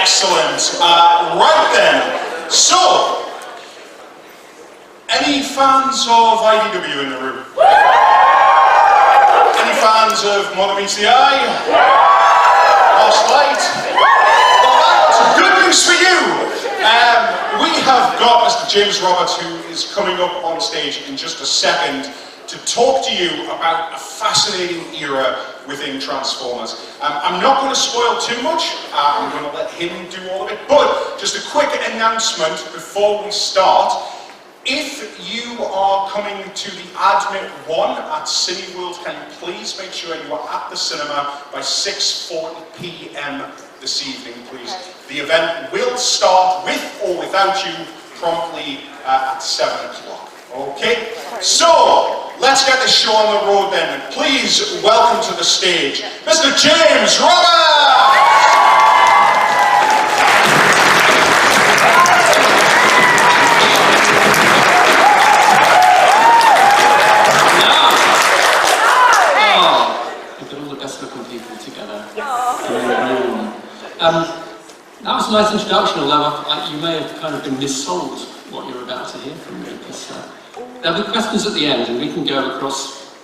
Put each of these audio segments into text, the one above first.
Excellent. Right then. So, any fans of IDW in the room? Any fans of Mother Meets the Eye? Lost Light? Well, that's good news for you. We have got Mr. James Roberts, who is coming up on stage in just a second to talk to you about a fascinating era within Transformers. I'm not going to spoil too much. I'm going to let him do all of it. But just a quick announcement before we start. If you are coming to the Admit 1 at Cineworld, can you please make sure you are at the cinema by 6:40 p.m. this evening, please. The event will start with or without you promptly at 7 o'clock. Okay? So, let's get this show on the road then. Please welcome to the stage, Mr. James Roberts! That was a nice introduction, although you may have kind of been missold what you're about to hear from me, because there'll be questions at the end, and we can go across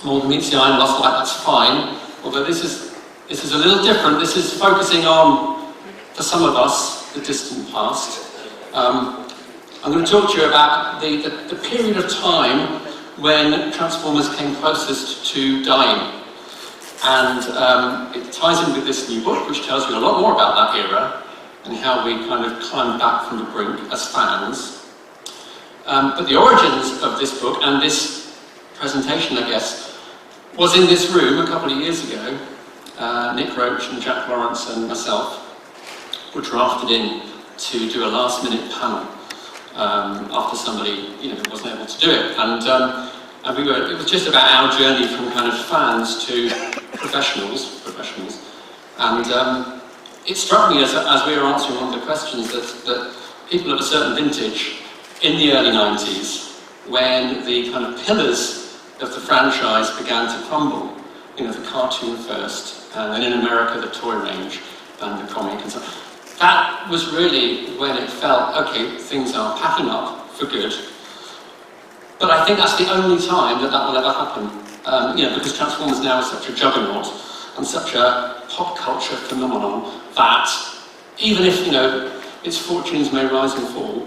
Mother Meets the Eye and Lost Light, that's fine, although this is a little different. This is focusing on, for some of us, the distant past. I'm going to talk to you about the period of time when Transformers came closest to dying. And it ties in with this new book, which tells you a lot more about that era and how we kind of climbed back from the brink as fans. But the origins of this book and this presentation, I guess, was in this room a couple of years ago. Nick Roach and Jack Lawrence and myself were drafted in to do a last-minute panel after somebody, wasn't able to do it. And it was just about our journey from kind of fans to professionals, and it struck me as we were answering one of the questions that people of a certain vintage in the early 90s, when the kind of pillars of the franchise began to crumble, the cartoon first, and then in America the toy range and the comic and so on. That was really when it felt, okay, things are packing up for good. But I think that's the only time that will ever happen. Because Transformers now is such a juggernaut and such a pop culture phenomenon that even if, its fortunes may rise and fall,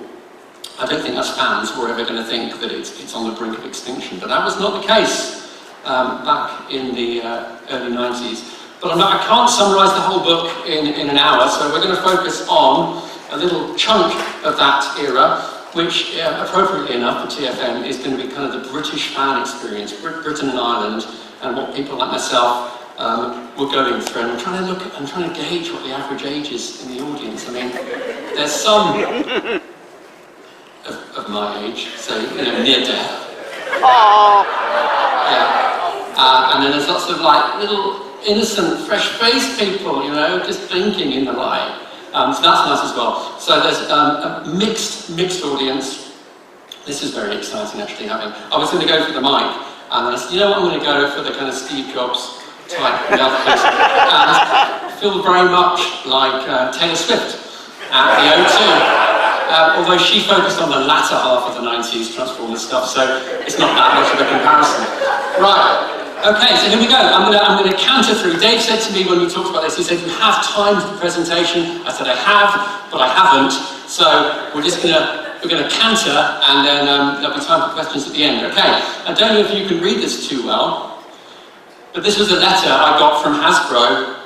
I don't think as fans we're ever going to think that it's on the brink of extinction. But that was not the case back in the early 90s. But I can't summarise the whole book in an hour, so we're going to focus on a little chunk of that era, which, appropriately enough for TFN, is going to be kind of the British fan experience, Britain and Ireland, and what people like myself were going through. And I'm trying to gauge what the average age is in the audience. I mean, there's some of my age, so, near death. Aww. Yeah. And then there's lots of, little innocent, fresh-faced people, just blinking in the light. So that's nice as well. So there's a mixed audience. This is very exciting, actually. I was going to go for the mic, and then I said, I'm going to go for the kind of Steve Jobs type mouthpiece. And I feel very much like Taylor Swift at the O2. Although she focused on the latter half of the 90s Transformers stuff, so it's not that much of a comparison. Right. Okay, so here we go. I'm going to canter through. Dave said to me when we talked about this, he said, you have time for the presentation. I said, I have, but I haven't. So we're going to canter, and then there'll be time for questions at the end. Okay, I don't know if you can read this too well, but this was a letter I got from Hasbro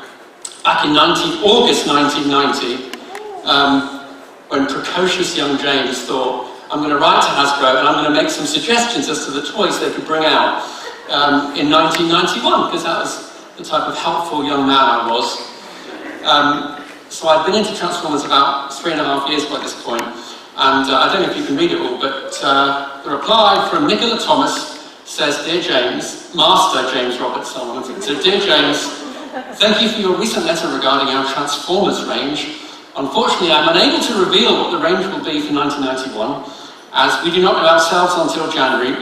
back in August 1990, when precocious young James thought, I'm going to write to Hasbro and I'm going to make some suggestions as to the toys they could bring out in 1991, because that was the type of helpful young man I was. So I'd been into Transformers about 3.5 years by this point, and I don't know if you can read it all, but the reply from Nicola Thomas says, Dear James, Master James Roberts, so Dear James, thank you for your recent letter regarding our Transformers range. Unfortunately, I'm unable to reveal what the range will be for 1991, as we do not know ourselves until January.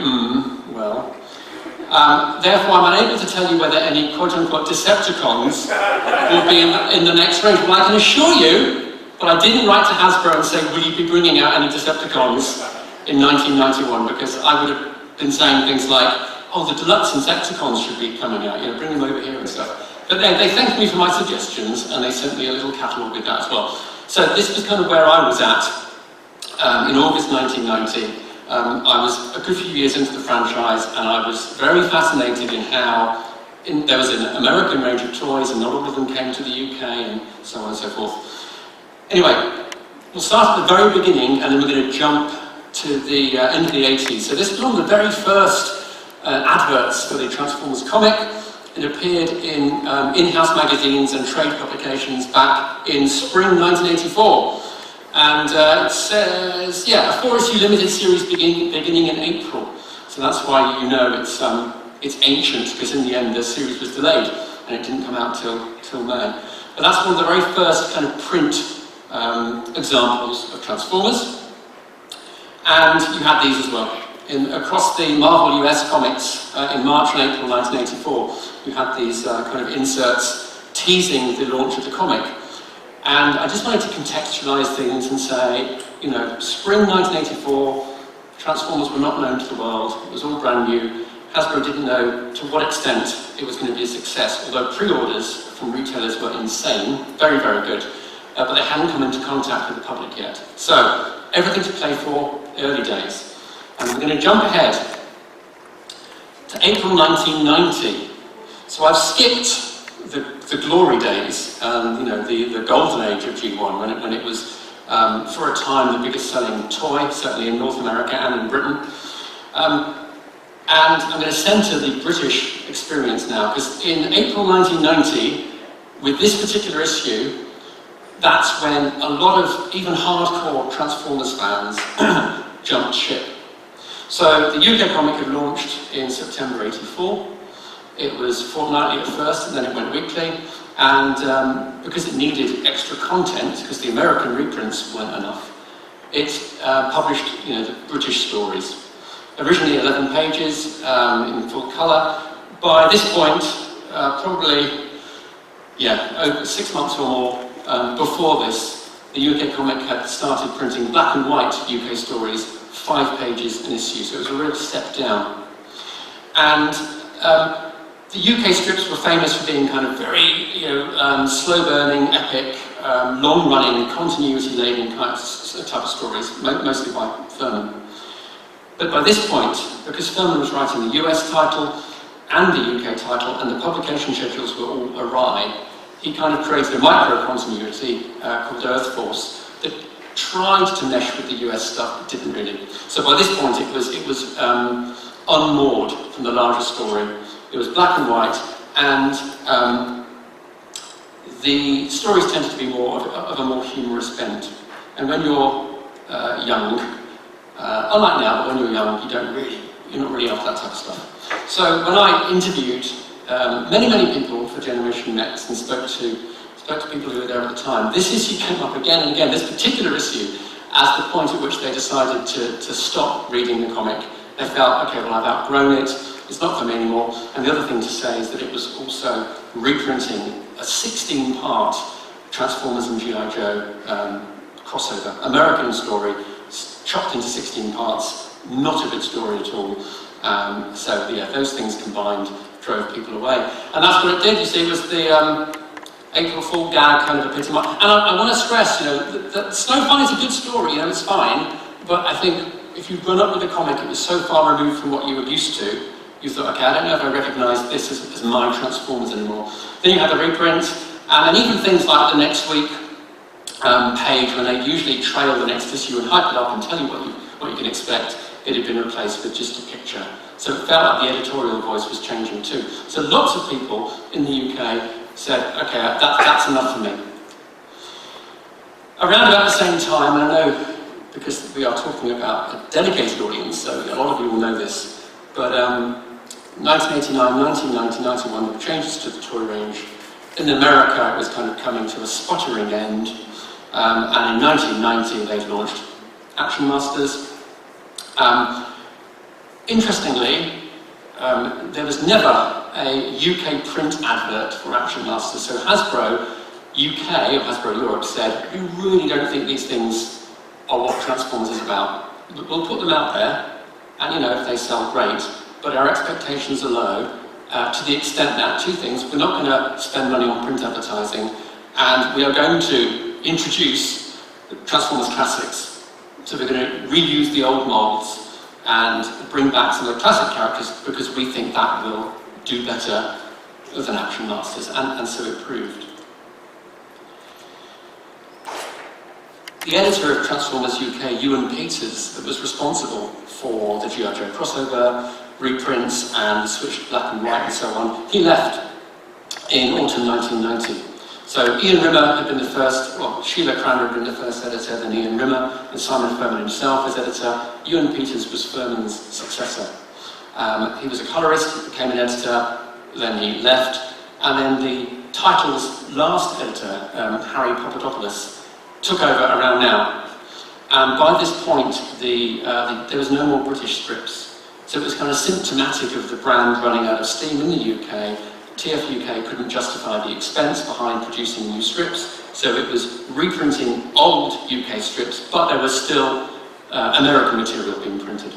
Therefore, I'm unable to tell you whether any quote-unquote Decepticons will be in the next range. Well, I can assure you, but I didn't write to Hasbro and say, will you be bringing out any Decepticons in 1991? Because I would have been saying things like, oh, the deluxe Insecticons should be coming out, bring them over here and stuff. But they thanked me for my suggestions, and they sent me a little catalogue with that as well. So this was kind of where I was at in August 1990. I was a good few years into the franchise, and I was very fascinated in how there was an American range of toys, and not all of them came to the UK, and so on and so forth. Anyway, we'll start at the very beginning, and then we're going to jump to the end of the 80s. So this was one of the very first adverts for the Transformers comic. It appeared in in-house magazines and trade publications back in spring 1984. And it says, a 4-issue limited series beginning in April. So that's why it's ancient, because in the end the series was delayed and it didn't come out till May. But that's one of the very first kind of print examples of Transformers. And you had these as well. Across the Marvel US comics in March and April 1984, you had these kind of inserts teasing the launch of the comic. And I just wanted to contextualize things and say, spring 1984, Transformers were not known to the world, it was all brand new. Hasbro didn't know to what extent it was going to be a success, although pre-orders from retailers were insane, very, very good, but they hadn't come into contact with the public yet. So, everything to play for, early days. And we're going to jump ahead to April 1990. So I've skipped the glory days, the golden age of G1, when it was, for a time, the biggest selling toy, certainly in North America and in Britain. And I'm going to centre the British experience now, because in April 1990, with this particular issue, that's when a lot of even hardcore Transformers fans jumped ship. So the UK comic had launched in September '84. It was fortnightly at first, and then it went weekly. And because it needed extra content, because the American reprints weren't enough, it published, the British stories. Originally 11 pages in full colour. By this point, probably, over 6 months or more before this, the UK comic had started printing black and white UK stories, 5 pages an issue, so it was a real step down. And the UK strips were famous for being kind of very, slow-burning, epic, long-running, continuity-laden type of stories, mostly by Furman. But by this point, because Furman was writing the US title and the UK title, and the publication schedules were all awry, he kind of created a micro-continuity called Earth Force that tried to mesh with the US stuff, but didn't really. So by this point, it was unmoored from the larger story. It was black and white, and the stories tended to be more of a more humorous bent. And when you're young, unlike now, but when you're young, you're not really after that type of stuff. So when I interviewed many people for Generation Mechs and spoke to people who were there at the time, this issue came up again and again, this particular issue, as the point at which they decided to stop reading the comic. They felt, okay, well, I've outgrown it, it's not for me anymore. And the other thing to say is that it was also reprinting a 16-part Transformers and G.I. Joe crossover. American story, chopped into 16 parts, not a good story at all. Those things combined drove people away. And that's what it did, you see, was the April Fool gag kind of epitomised. And I want to stress, that Snow Fun is a good story, it's fine, but I think if you've grown up with a comic, it was so far removed from what you were used to, you thought, okay, I don't know if I recognise this as my Transformers anymore. Then you had the reprint, and then even things like the Next Week page, when they usually trail the next issue and hype it up and tell you what you can expect, it had been replaced with just a picture. So it felt like the editorial voice was changing too. So lots of people in the UK said, okay, that's enough for me. Around about the same time, and I know because we are talking about a dedicated audience, so a lot of you will know this, but 1989, 1990, 91, there were changes to the toy range. In America, it was kind of coming to a sputtering end, and in 1990, they launched Action Masters. Interestingly, there was never a UK print advert for Action Masters, so Hasbro UK, or Hasbro Europe, said, we really don't think these things are what Transformers is about. We'll put them out there, and you know, if they sell, great, but our expectations are low, to the extent that, two things, we're not going to spend money on print advertising, and we are going to introduce Transformers Classics. So we're going to reuse the old molds and bring back some of the classic characters because we think that will do better than Action Masters, and so it proved. The editor of Transformers UK, Ewan Peters, that was responsible for the G.I. Joe crossover, reprints, and switched black and white and so on, he left in autumn 1990. So Ian Rimmer had been the first, well, Sheila Cranmer had been the first editor, then Ian Rimmer, and Simon Furman himself as editor. Ewan Peters was Furman's successor. He was a colorist, he became an editor, then he left, and then the title's last editor, Harry Papadopoulos, took over around now. And by this point, there was no more British strips. So it was kind of symptomatic of the brand running out of steam in the UK. TF UK couldn't justify the expense behind producing new strips, so it was reprinting old UK strips, but there was still American material being printed.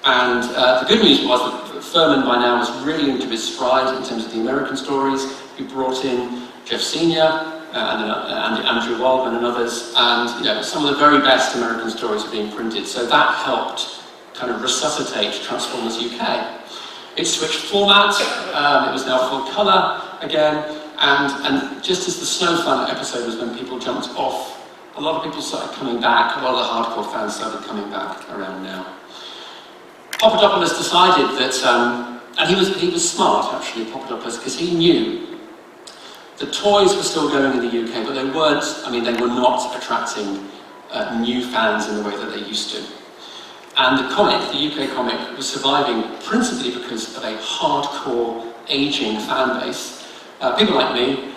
And the good news was that Furman by now was really into his stride in terms of the American stories. He brought in Jeff Senior, and Andrew Waldman and others, and you know, some of the very best American stories are being printed, so that helped kind of resuscitate Transformers UK. It switched format, it was now full colour again, and just as the Snow Fun episode was when people jumped off, a lot of people started coming back, a lot of the hardcore fans started coming back around now. Papadopoulos decided that, and he was smart actually, Papadopoulos, because he knew the toys were still going in the UK, but they weren't, I mean, they were not attracting new fans in the way that they used to. And the comic, the UK comic, was surviving principally because of a hardcore, aging fan base. People like me,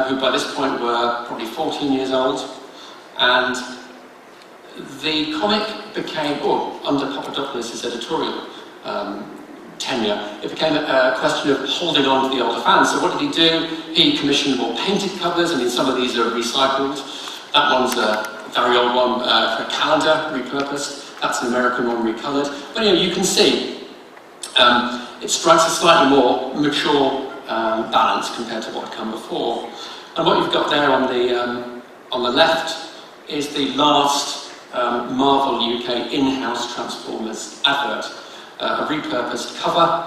who by this point were probably 14 years old, and the comic became, under Papadopoulos' editorial tenure, it became a question of holding on to the older fans. So what did he do? He commissioned more painted covers. I mean, some of these are recycled. That one's a very old one for a calendar, repurposed. That's an American one, recolored. But you know, you can see it strikes a slightly more mature balance compared to what had come before. And what you've got there on the left is the last Marvel UK in-house Transformers advert. A repurposed cover,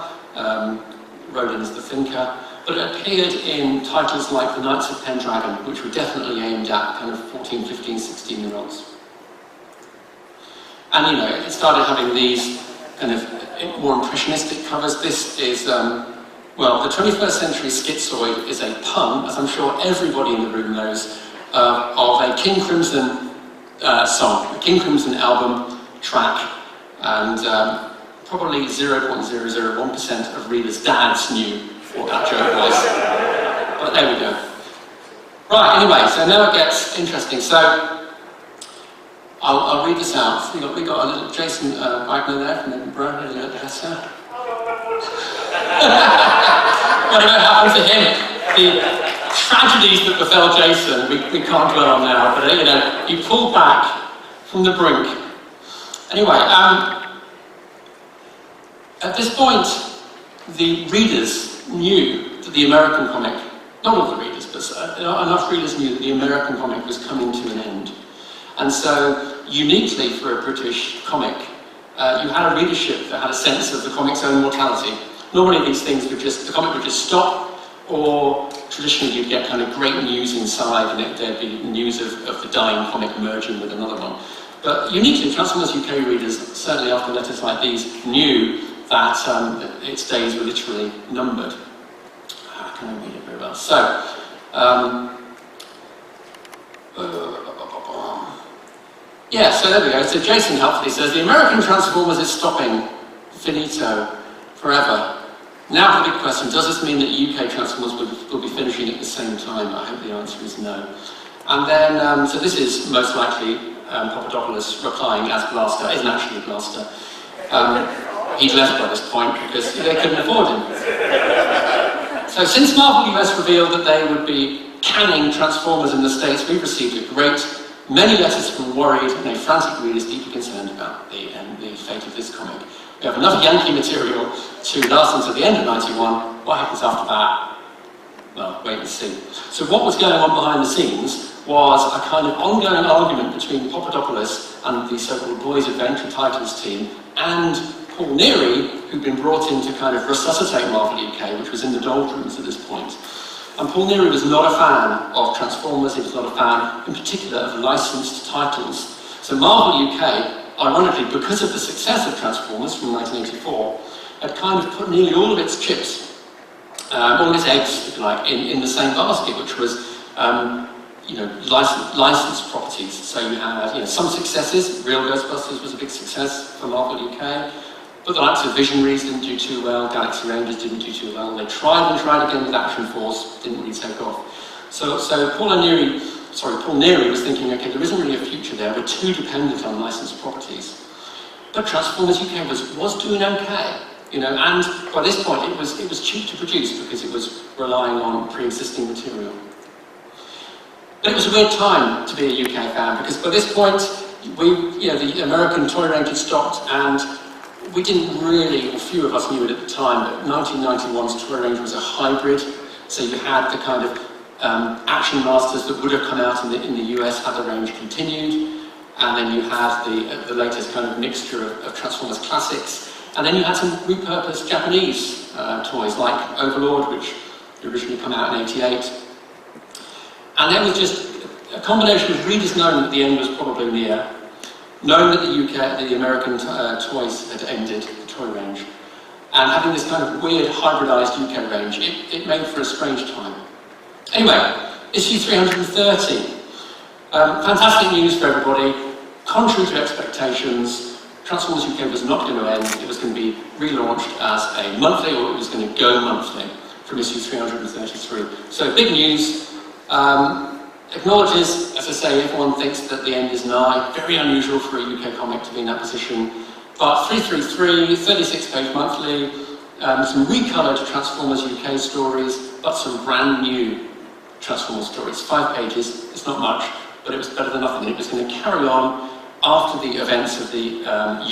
Roland's the Thinker, but it appeared in titles like The Knights of Pendragon, which were definitely aimed at kind of 14, 15, 16-year-olds. And you know, it started having these kind of more impressionistic covers. This is, well, the 21st Century Schizoid is a pun, as I'm sure everybody in the room knows, of a King Crimson song, a King Crimson album track, and probably 0.001% of readers' dads knew what that joke was. But there we go. Right, anyway, so now it gets interesting. So, I'll read this out. We got a little Jason Wagner there from Edinburgh, a little letter. Whatever happened to him, the tragedies that befell Jason, we can't dwell on now, but you know, he pulled back from the brink. Anyway, at this point, the readers knew that the American comic, not all the readers, but enough readers knew that the American comic was coming to an end. And so, uniquely for a British comic, you had a readership that had a sense of the comic's own mortality. Normally these things would just, the comic would just stop, or traditionally you'd get kind of great news inside and there'd be news of the dying comic merging with another one. But uniquely, Transformers UK readers, certainly after letters like these, knew that its days were literally numbered. I can't read it very well. So, yeah, so there we go. So Jason helpfully says, the American Transformers is stopping. Finito. Forever. Now the big question, does this mean that UK Transformers will be finishing at the same time? I hope the answer is no. And then, so this is most likely Papadopoulos replying as Blaster, isn't actually Blaster. he'd left by this point because they couldn't afford him. So since Marvel US revealed that they would be canning Transformers in the States, we've received many letters from worried and frantic readers deeply concerned about the fate of this comic. We have enough Yankee material to last until the end of '91. What happens after that? Well, wait and see. So what was going on behind the scenes was a kind of ongoing argument between Papadopoulos and the so-called Boys Adventure Titles team and Paul Neary, who'd been brought in to kind of resuscitate Marvel UK, which was in the doldrums at this point. And Paul Neary was not a fan of Transformers, he was not a fan, in particular, of licensed titles. So Marvel UK, ironically, because of the success of Transformers from 1984, had kind of put nearly all of its chips, all of its eggs, if you like, in the same basket, which was licensed properties. So you had some successes. Real Ghostbusters was a big success for Marvel UK. But the likes of Visionaries didn't do too well, Galaxy Rangers didn't do too well. They tried and tried again with Action Force, didn't really take off. So Paul Neary was thinking, okay, there isn't really a future there, we're too dependent on licensed properties. But Transformers UK was doing okay, and by this point it was cheap to produce because it was relying on pre-existing material. But it was a weird time to be a UK fan because by this point, the American toy range had stopped and we didn't really, or few of us knew it at the time, but 1991's toy range was a hybrid. So you had the kind of Action Masters that would have come out in the US had the range continued, and then you had the latest kind of mixture of Transformers classics, and then you had some repurposed Japanese toys like Overlord, which originally came out in '88. And there was just a combination of readers knowing that the end was probably near, knowing that the American toys had ended, the toy range, and having this kind of weird hybridized UK range, it made for a strange time. Anyway, issue 330. Fantastic news for everybody. Contrary to expectations, Transformers UK was not going to end. It was going to be relaunched as a monthly, or it was going to go monthly from issue 333. So big news. Acknowledges, as I say, everyone thinks that the end is nigh. Very unusual for a UK comic to be in that position. But 333, 36-page monthly, some recoloured Transformers UK stories, but some brand new Transformers stories. 5 pages, it's not much, but it was better than nothing. It was going to carry on after the events of the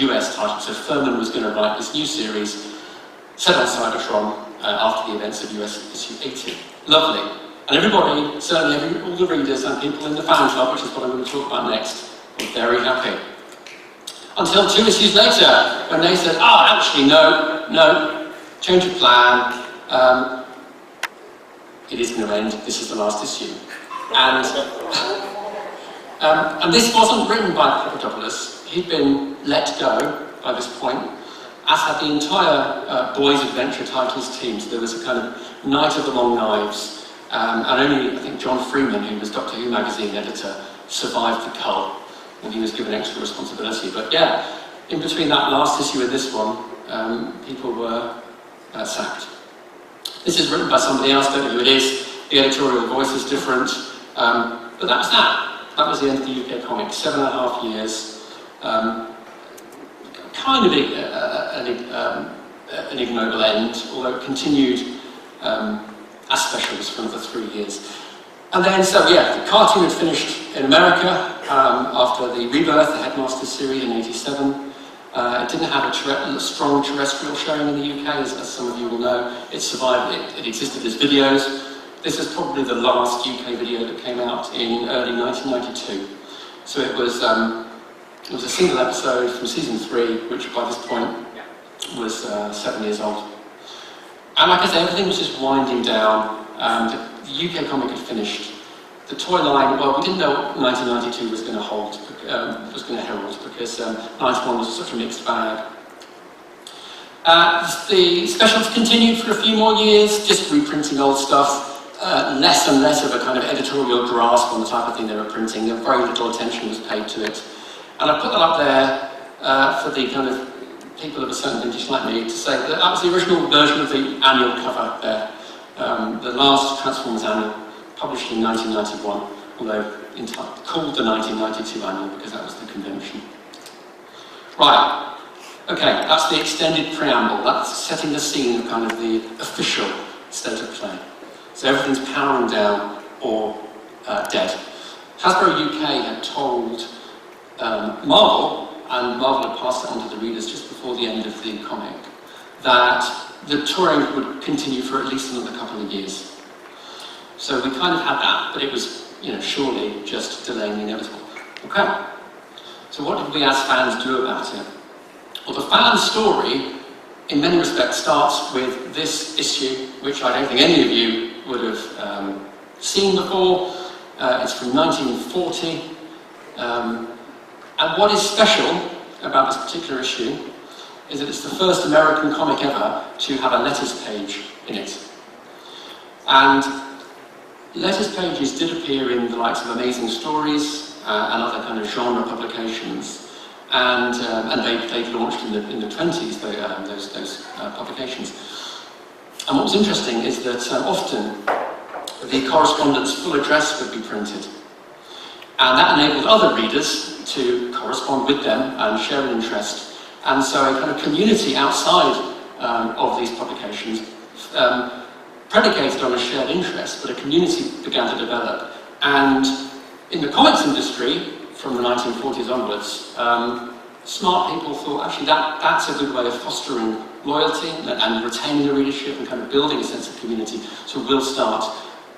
US title. So Furman was going to write this new series set on Cybertron after the events of US issue 80. Lovely. And everybody, certainly all the readers and people in the fan club, which is what I'm going to talk about next, were very happy. Until 2 issues later, when they said, actually, no, change of plan, it is going to end, this is the last issue. And this wasn't written by Papadopoulos. He'd been let go by this point, as had the entire Boys Adventure Titles team. So there was a kind of night of the long knives. And only, I think, John Freeman, who was Doctor Who magazine editor, survived the cull, and he was given extra responsibility. But yeah, in between that last issue and this one, people were sacked. This is written by somebody else, don't know who it is. The editorial voice is different. But that was that. That was the end of the UK comic. 7.5 years. Kind of an ignoble end, although it continued as specials for another 3 years. And then, the cartoon had finished in America after the Rebirth, the Headmasters series in '87. It didn't have a strong terrestrial showing in the UK, as some of you will know. It survived, it existed as videos. This is probably the last UK video that came out in early 1992. So it was a single episode from season 3, which by this point was 7 years old. And like I say, everything was just winding down. The UK comic had finished. The toy line, well, we didn't know what 1992 was going to hold, was going to herald, because 91 was such a mixed bag. The specials continued for a few more years, just reprinting old stuff, less and less of a kind of editorial grasp on the type of thing they were printing. Very little attention was paid to it. And I put that up there for the kind of people of a certain vintage like me to say that that was the original version of the annual cover there. The last Transformers annual, published in 1991, although called the 1992 annual because that was the convention. Right, Okay, that's the extended preamble. That's setting the scene of kind of the official state of play. So everything's powering down or dead. Hasbro UK had told Marvel, and Marvel had passed it on to the readers just before the end of the comic, that the touring would continue for at least another couple of years. So we kind of had that, but it was, surely just delaying the inevitable. Okay, so what did we as fans do about it? Well, the fan story, in many respects, starts with this issue, which I don't think any of you would have seen before. It's from 1940. And what is special about this particular issue is that it's the first American comic ever to have a letters page in it. And letters pages did appear in the likes of Amazing Stories and other kind of genre publications. And they launched in the 20s, those publications. And what was interesting is that often the correspondent's full address would be printed. And that enabled other readers to correspond with them and share an interest. And so a kind of community outside of these publications, predicated on a shared interest, but a community began to develop. And in the comics industry, from the 1940s onwards, smart people thought, actually, that's a good way of fostering loyalty and retaining the readership and kind of building a sense of community. So we'll start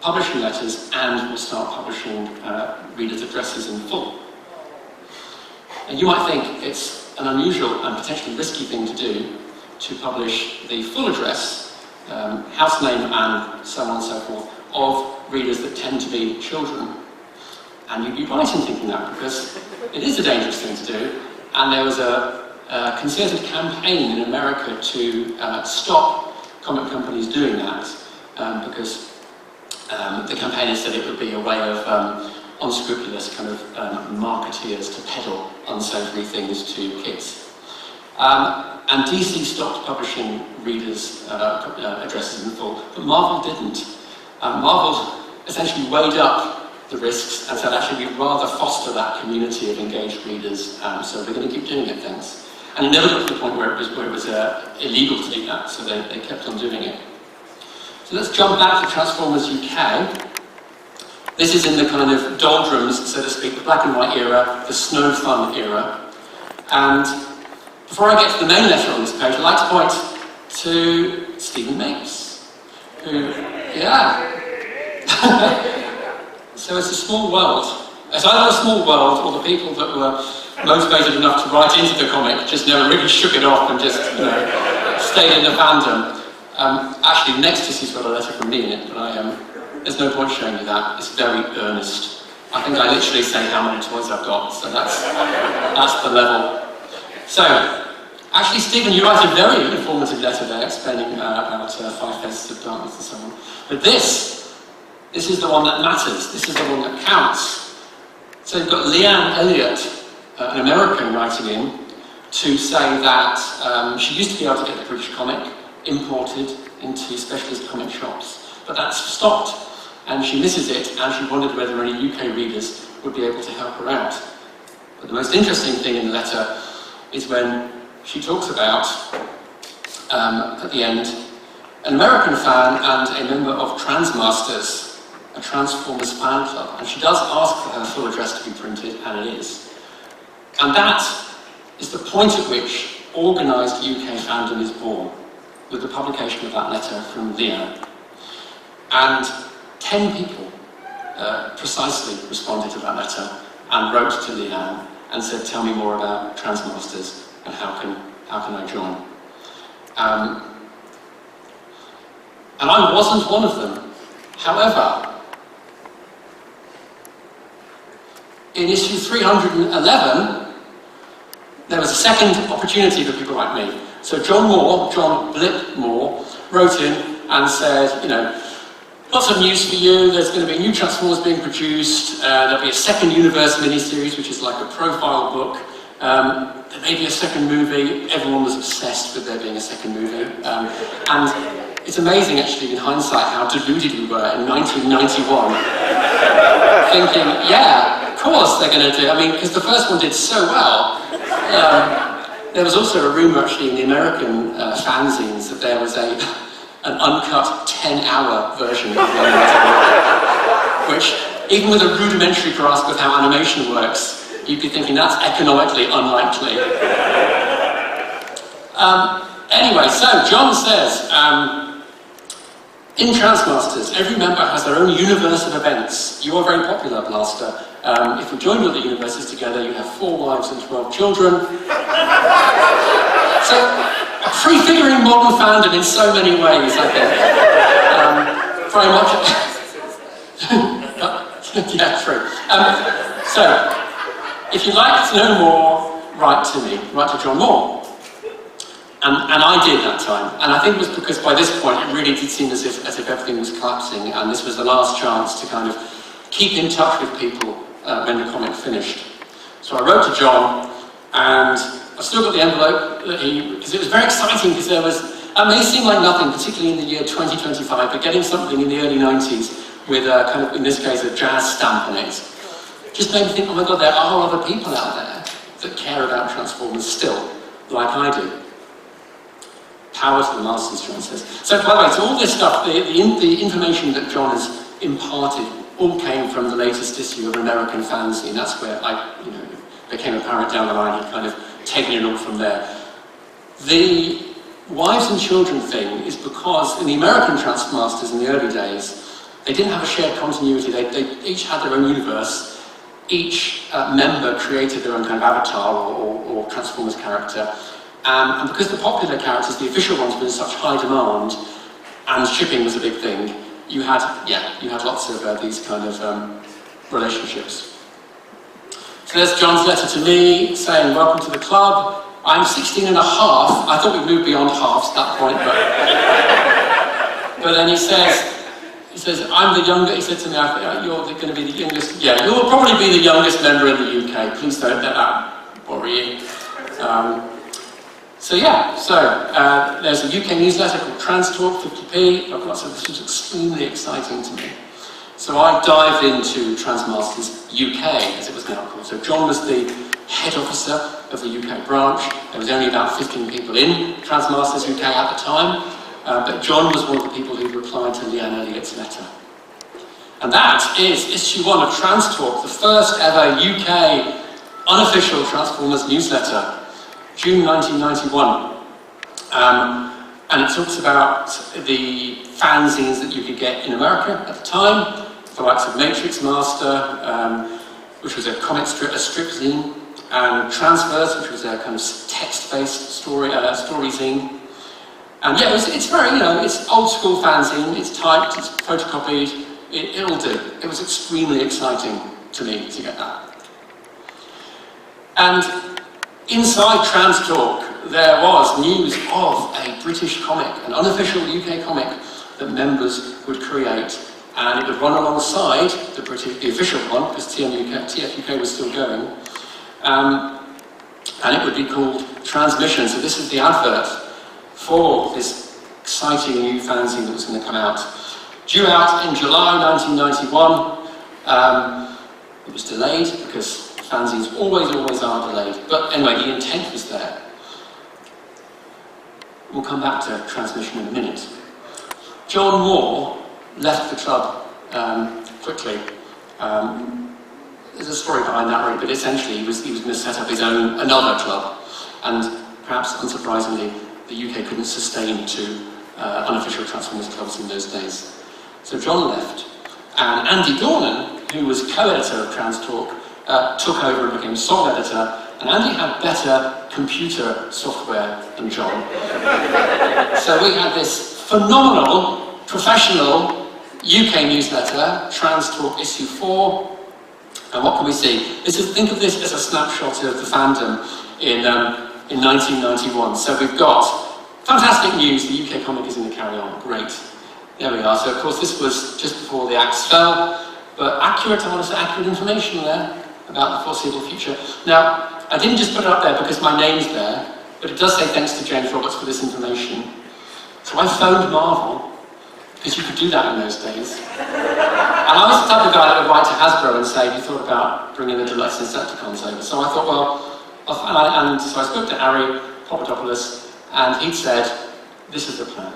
publishing letters and we'll start publishing readers' addresses in full. And you might think it's an unusual and potentially risky thing to do, to publish the full address, house name and so on and so forth, of readers that tend to be children. And you'd be right in thinking that, because it is a dangerous thing to do, and there was a concerted campaign in America to stop comic companies doing that, because the campaigners said it would be a way of unscrupulous kind of marketeers to peddle unsavory things to kids. And DC stopped publishing readers' addresses in full, but Marvel didn't. Marvel essentially weighed up the risks and said, actually, we'd rather foster that community of engaged readers, so we're going to keep doing it, thanks. And it never got to the point where it was illegal to do that, so they kept on doing it. So let's jump back to Transformers UK. This is in the kind of doldrums, so to speak, the black and white era, the snow fun era. And before I get to the main letter on this page, I'd like to point to Stephen Mechs, who, yeah. So it's a small world. It's either a small world, or the people that were motivated enough to write into the comic just never really shook it off and just, stayed in the fandom. Actually, the next issue's got a letter from me in it, but there's no point showing you that. It's very earnest. I think I literally say how many toys I've got, so that's the level. So, actually, Stephen, you write a very informative letter there, explaining about 5 Faces of Darkness and so on. But this is the one that matters. This is the one that counts. So you've got Leanne Elliott, an American, writing in to say that she used to be able to get the British comic imported into specialist comic shops, but that's stopped, and she misses it, and she wondered whether any UK readers would be able to help her out. But the most interesting thing in the letter is when she talks about, at the end, an American fan and a member of Transmasters, a Transformers fan club, and she does ask for her full address to be printed, and it is. And that is the point at which organised UK fandom is born, with the publication of that letter from Leanne. And 10 people precisely responded to that letter and wrote to Leanne and said, tell me more about Transmasters and how can I join? And I wasn't one of them. However, in issue 311, there was a second opportunity for people like me. So John Blip Moore, wrote in and said, lots of news for you, there's going to be new Transformers being produced, there'll be a second Universe miniseries, which is like a profile book, there may be a second movie, everyone was obsessed with there being a second movie, and it's amazing actually in hindsight how deluded we were in 1991, thinking, yeah, of course they're going to do, because the first one did so well, There was also a rumour actually in the American fanzines that there was an uncut 10-hour version of the animated, which, even with a rudimentary grasp of how animation works, you'd be thinking that's economically unlikely. Anyway, so John says, in Transmasters, every member has their own universe of events. You are very popular, Blaster. If we joined all the universes together, you have 4 wives and 12 children. So, prefiguring modern fandom in so many ways, I think. Very much. Yeah, true. So, if you'd like to know more, write to me, write to John Moore. And I did that time, and I think it was because by this point it really did seem as if everything was collapsing, and this was the last chance to kind of keep in touch with people when the comic finished. So I wrote to John, and I've still got the envelope that because it was very exciting, because there was, it may seem like nothing, particularly in the year 2025, but getting something in the early 90s with a kind of, in this case, a jazz stamp on it, just made me think, oh my God, there are other people out there that care about Transformers still, like I do. Power to the Masters, John says. So, by the way, so all this stuff, the information that John has imparted, all came from the latest issue of American Fanzine. That's where became apparent down the line. He'd kind of taken it all from there. The wives and children thing is because in the American Transmasters in the early days, they didn't have a shared continuity. They each had their own universe. Each member created their own kind of avatar or Transformers character. And because the popular characters, the official ones, were in such high demand, and shipping was a big thing, you had lots of these kind of relationships. So there's John's letter to me saying, welcome to the club. I'm 16 and a half. I thought we'd moved beyond halves at that point, but then he says, I'm the youngest, he said to me, you're going to be the youngest, yeah, you'll probably be the youngest member in the UK. Please don't let that worry you. There's a UK newsletter called Trans Talk 50p. So this was extremely exciting to me. So I dived into Transmasters UK, as it was now called. So John was the head officer of the UK branch. There was only about 15 people in Transmasters UK at the time, but John was one of the people who replied to Leanne Elliott's letter. And that is issue 1 of Trans Talk, the first ever UK unofficial Transformers newsletter. June 1991, and it talks about the fanzines that you could get in America at the time, the likes of Matrix Master, which was a comic strip, a strip zine, and Transverse, which was a kind of text-based story zine. And yeah, it's very, it's old school fanzine, it's typed, it's photocopied, it'll do. It was extremely exciting to me to get that. And inside Trans Talk, there was news of a British comic, an unofficial UK comic that members would create, and it would run alongside the official one, because TF UK was still going, and it would be called Transmission. So this is the advert for this exciting new fanzine that was going to come out. Due out in July 1991, it was delayed because fanzines always are delayed. But anyway, the intent was there. We'll come back to Transmission in a minute. John Moore left the club quickly. There's a story behind that, really, but essentially he was going to set up another club. And perhaps unsurprisingly, the UK couldn't sustain 2 unofficial Transformers clubs in those days. So John left. And Andy Dornan, who was co-editor of Trans Talk, took over and became sole editor, and Andy had better computer software than John. So we had this phenomenal, professional UK newsletter, Trans Talk issue 4, and what can we see? Think of this as a snapshot of the fandom in 1991. So we've got fantastic news, the UK comic is going to carry on, great. There we are, so of course this was just before the axe fell, but accurate information there about the foreseeable future. Now, I didn't just put it up there because my name's there, but it does say thanks to James Roberts for this information. So I phoned Marvel, because you could do that in those days. And I was the type of guy that would write to Hasbro and say, have you thought about bringing the Deluxe Insecticons over? So I thought, well, And so I spoke to Ari Papadopoulos, and he'd said, this is the plan.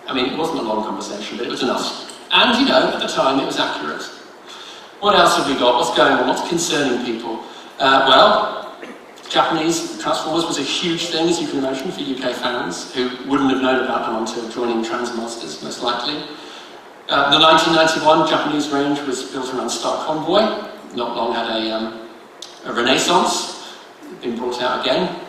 I mean, it wasn't a long conversation, but it was enough. And, you know, at the time, it was accurate. What else have we got? What's going on? What's concerning people? Well, Japanese Transformers was a huge thing, as you can imagine, for UK fans, who wouldn't have known about them until joining Transmasters, most likely. The 1991 Japanese range was built around Star Convoy. Not long had a renaissance, been brought out again.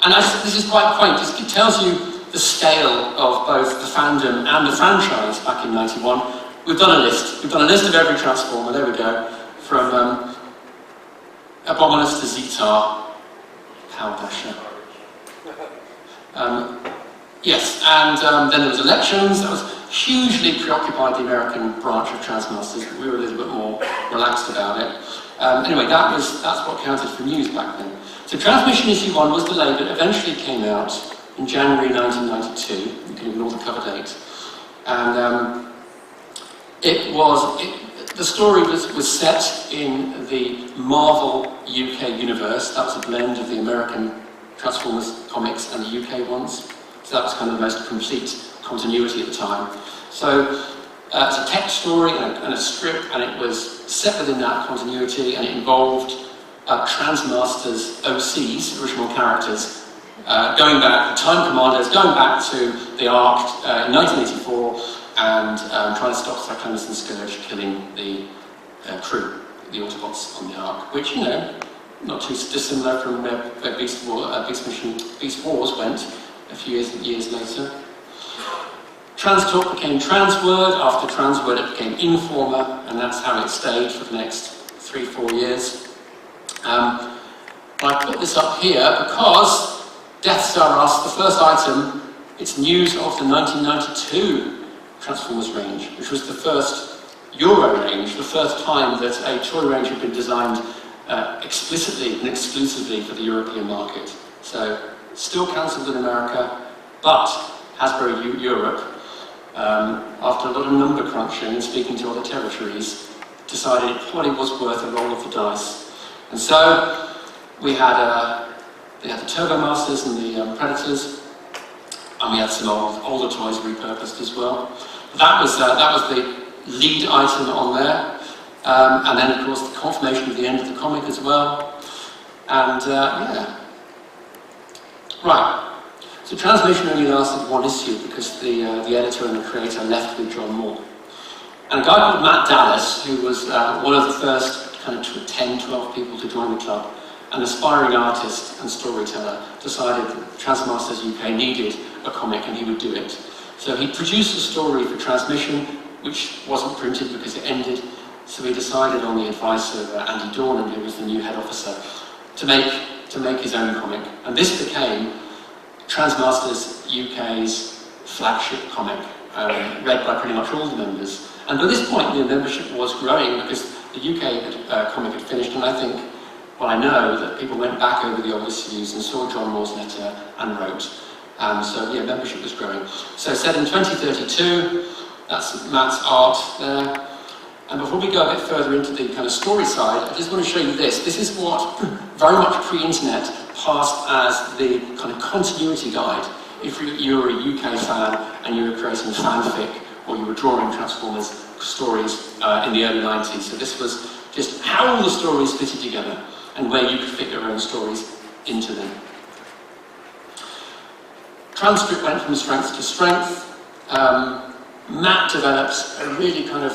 And this is quite quaint. It tells you the scale of both the fandom and the franchise back in '91. We've done a list. We've done a list of every Transformer. There we go. From Abominus to Zetar, Power Dasher. Yes, and then there was elections. That was hugely preoccupied the American branch of Transmasters, but we were a little bit more relaxed about it. Anyway, that's what counted for news back then. So Transmission Issue 1 was delayed, but eventually came out in January 1992. You can ignore the cover date. And the story was set in the Marvel UK universe. That was a blend of the American Transformers comics and the UK ones. So that was kind of the most complete continuity at the time. So it's a text story and a strip, and it was set within that continuity, and it involved Transmasters OCs, original characters, going back, Time Commanders, going back to the Ark in 1984, and trying to stop Cyclonus and Scourge killing the crew, the Autobots on the Ark, which, you know, not too dissimilar from where Beast Wars went a few years later. Transtalk became Transword. After Transword it became Informer, and that's how it stayed for the next 3-4 years. I put this up here because Death Star Us, the first item, it's news of the 1992 Transformers range, which was the first Euro range, the first time that a toy range had been designed explicitly and exclusively for the European market. So, still cancelled in America, but Hasbro Europe, after a lot of number crunching and speaking to other territories, decided it probably was worth a roll of the dice. And so, we had the Turbo Masters and the Predators, and we had some older toys repurposed as well. That was the lead item on there, and then of course the confirmation of the end of the comic as well. And yeah, right. So Transmission only lasted one issue because the editor and the creator left with John Moore. And a guy called Matt Dallas, who was one of the first kind of 10-12 people to join the club, an aspiring artist and storyteller, decided that Transmasters UK needed a comic and he would do it. So he produced a story for Transmission, which wasn't printed because it ended, so he decided on the advice of Andy Dornan, who was the new head officer, to make his own comic. And this became Transmasters UK's flagship comic, read by pretty much all the members. And by this point, the membership was growing because the UK comic had finished, and I think, well, I know that people went back over the old issues and saw John Moore's letter and wrote. So, yeah, membership was growing. So, set in 2032, that's Matt's art there. And before we go a bit further into the kind of story side, I just want to show you this. This is what, very much pre-internet, passed as the kind of continuity guide. If you were a UK fan and you were creating fanfic, or you were drawing Transformers stories in the early 90s. So this was just how all the stories fitted together and where you could fit your own stories into them. Transcript went from strength to strength. Matt develops a really kind of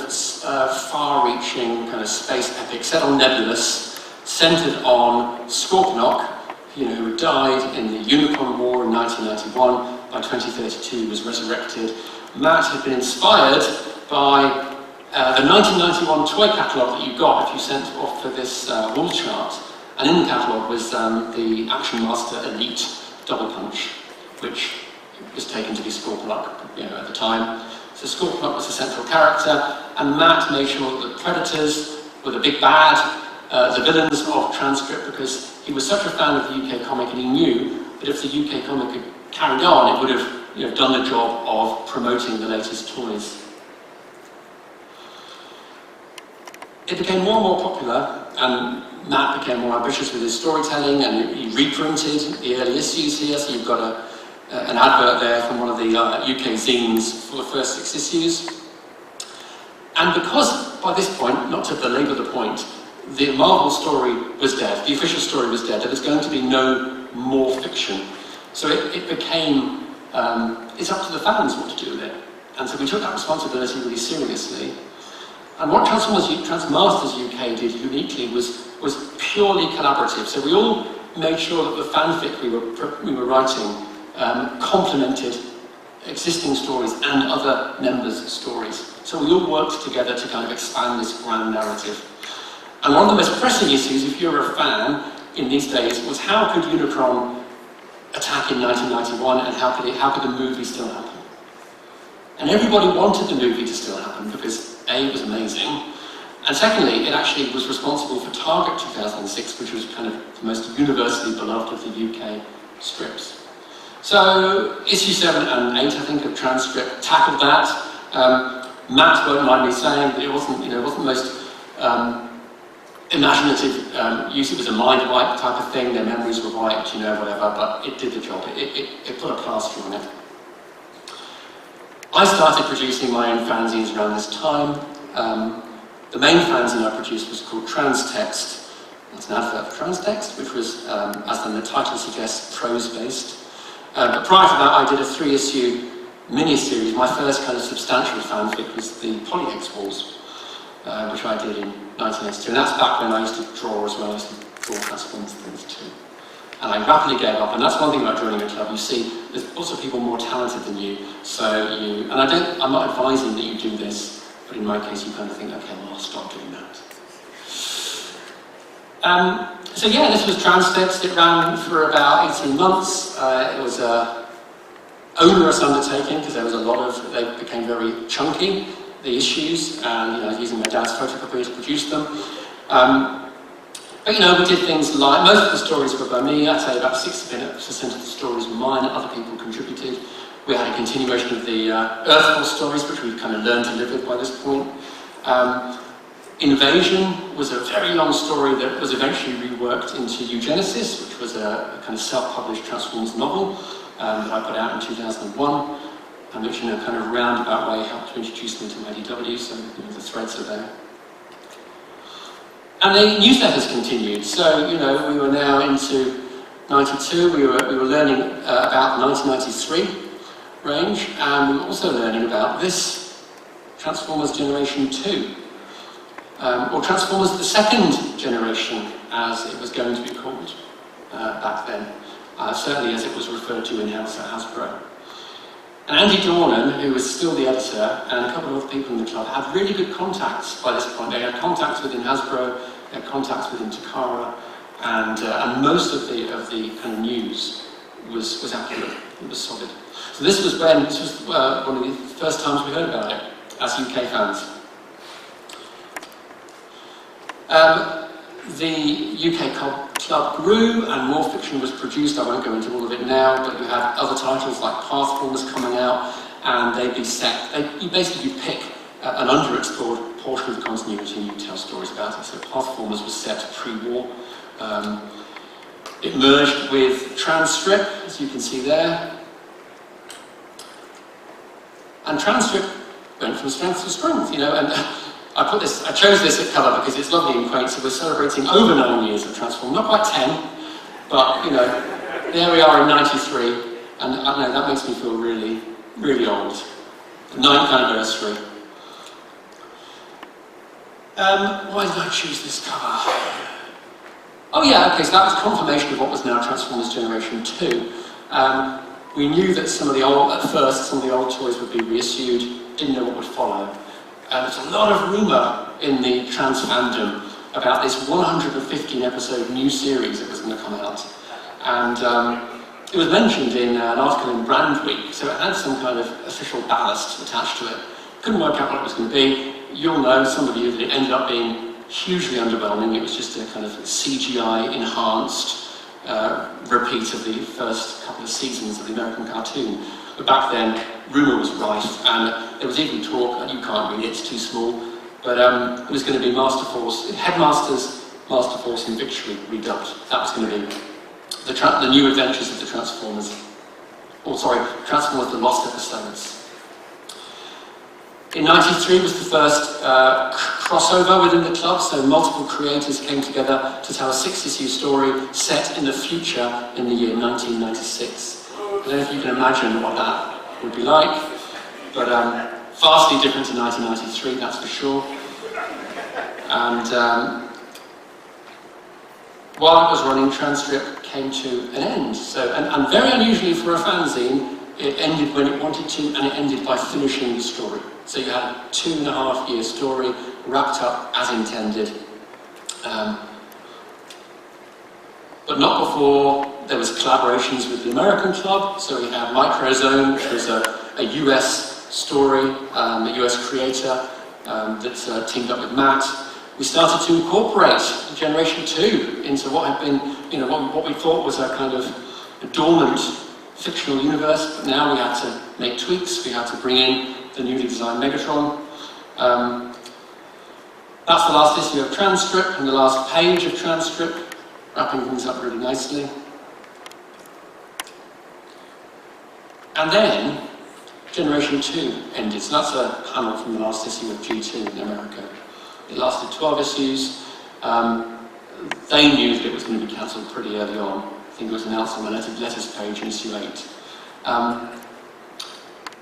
far-reaching kind of space epic set on Nebulous, centered on Scorponok, who died in the Unicron War in 1991. By 2032, he was resurrected. Matt had been inspired by the 1991 toy catalogue that you got if you sent off for this wall chart. And in the catalogue was the Action Master Elite Double Punch, which was taken to be Scorponok at the time. So Scorponok was the central character, and Matt made sure that the Predators were the big bad, the villains of Transcript, because he was such a fan of the UK comic, and he knew that if the UK comic had carried on, it would have done the job of promoting the latest toys. It became more and more popular, and Matt became more ambitious with his storytelling, and he reprinted the early issues here, so you've got an advert there from one of the UK zines for the first 6 issues. And because, by this point, not to belabor the point, the Marvel story was dead, the official story was dead, there was going to be no more fiction. So it became, it's up to the fans what to do with it. And so we took that responsibility really seriously. And what Transmasters UK did uniquely was purely collaborative. So we all made sure that the fanfic we were writing complemented existing stories and other members' stories. So we all worked together to kind of expand this grand narrative. And one of the most pressing issues, if you're a fan in these days, was how could Unicron attack in 1991, and how could the movie still happen? And everybody wanted the movie to still happen because A, it was amazing, and secondly, it actually was responsible for Target 2006, which was kind of the most universally beloved of the UK strips. So issue 7 and 8, I think, of Transcript tackled that. Matt won't mind me saying that it wasn't the most imaginative use. It was a mind wipe type of thing. Their memories were wiped, whatever. But it did the job. It put a plaster on it. I started producing my own fanzines around this time. The main fanzine I produced was called Transtext. That's an advert for Transtext, which was, as the title suggests, prose-based. But prior to that, I did a 3-issue mini-series. My first kind of substantial fanfic was the Polyhex Wars, which I did in 1982. And that's back when I used to draw as well. I used to draw Transformers things too. And I rapidly gave up. And that's one thing about joining a club. You see, there's lots of people more talented than you. And I'm not advising that you do this, but in my case, you kind of think, okay, well, I'll stop doing that. So yeah, this was Transtext. It ran for about 18 months. It was an onerous undertaking because there was a lot of, they became very chunky, the issues, and I was using my dad's photocopier to produce them. But we did things like, most of the stories were by me. I'd say about 60% of the stories were mine, other people contributed. We had a continuation of the Earth Force stories, which we've kind of learned to live with by this point. Invasion was a very long story that was eventually reworked into Eugenesis, which was a kind of self-published Transformers novel that I put out in 2001, and which in a kind of roundabout way helped to introduce me to IDW, so the threads are there. And the newsletters continued, so we were now into 92, we were learning about the 1993 range, and we were also learning about this, Transformers Generation 2. Or Transformers the second generation, as it was going to be called back then, certainly as it was referred to in-house at Hasbro. And Andy Dornan, who was still the editor, and a couple of other people in the club had really good contacts by this point. They had contacts within Hasbro, they had contacts within Takara, and most of the kind of news was accurate, it was solid. So this was one of the first times we heard about it as UK fans. The UK club grew and more fiction was produced. I won't go into all of it now, but you had other titles like Pathformers coming out, and they'd be set. You basically pick an underexplored portion of the continuity and you tell stories about it. So Pathformers was set pre-war. It merged with Transstrip, as you can see there. And Transstrip went from strength to strength, and I chose this at cover because it's lovely and quaint, so we're celebrating over 9 years of Transform, not quite 10, but there we are in 93, and I know that makes me feel really, really old. The 9th anniversary. Why did I choose this cover? Oh yeah, okay, so that was confirmation of what was now Transformers Generation 2. We knew that at first some of the old toys would be reissued, didn't know what would follow. There's a lot of rumour in the trans fandom about this 115-episode new series that was going to come out. And it was mentioned in an article in Brand Week, so it had some kind of official ballast attached to it. Couldn't work out what it was going to be. You'll know, some of you, that it ended up being hugely underwhelming. It was just a kind of CGI-enhanced repeat of the first couple of seasons of the American cartoon. But back then, rumour was rife, and there was even talk, and you can't read it, it's too small, but it was going to be Master Force, Headmasters Master Force and Victory redubbed. That was going to be the new adventures of the Transformers. Transformers The Lost Episodes. In '93 was the first crossover within the club, so multiple creators came together to tell a 6-issue story set in the future in the year 1996. I don't know if you can imagine what that would be like, but vastly different to 1993, that's for sure. And while it was running, Transstrip came to an end. So, and very unusually for a fanzine, it ended when it wanted to, and it ended by finishing the story. So you had a 2.5-year story wrapped up as intended. But not before there was collaborations with the American club. So we had Microzone, which was a US story, a US creator that teamed up with Matt. We started to incorporate Generation 2 into what had been, what we thought was a kind of a dormant fictional universe, but now we had to make tweaks. We had to bring in the newly designed Megatron. That's the last issue of Transstrip and the last page of Transstrip, wrapping things up really nicely. And then Generation 2 ended, so that's a panel from the last issue of G2 in America. It lasted 12 issues. They knew that it was going to be cancelled pretty early on. I think it was announced on the letters page in issue 8.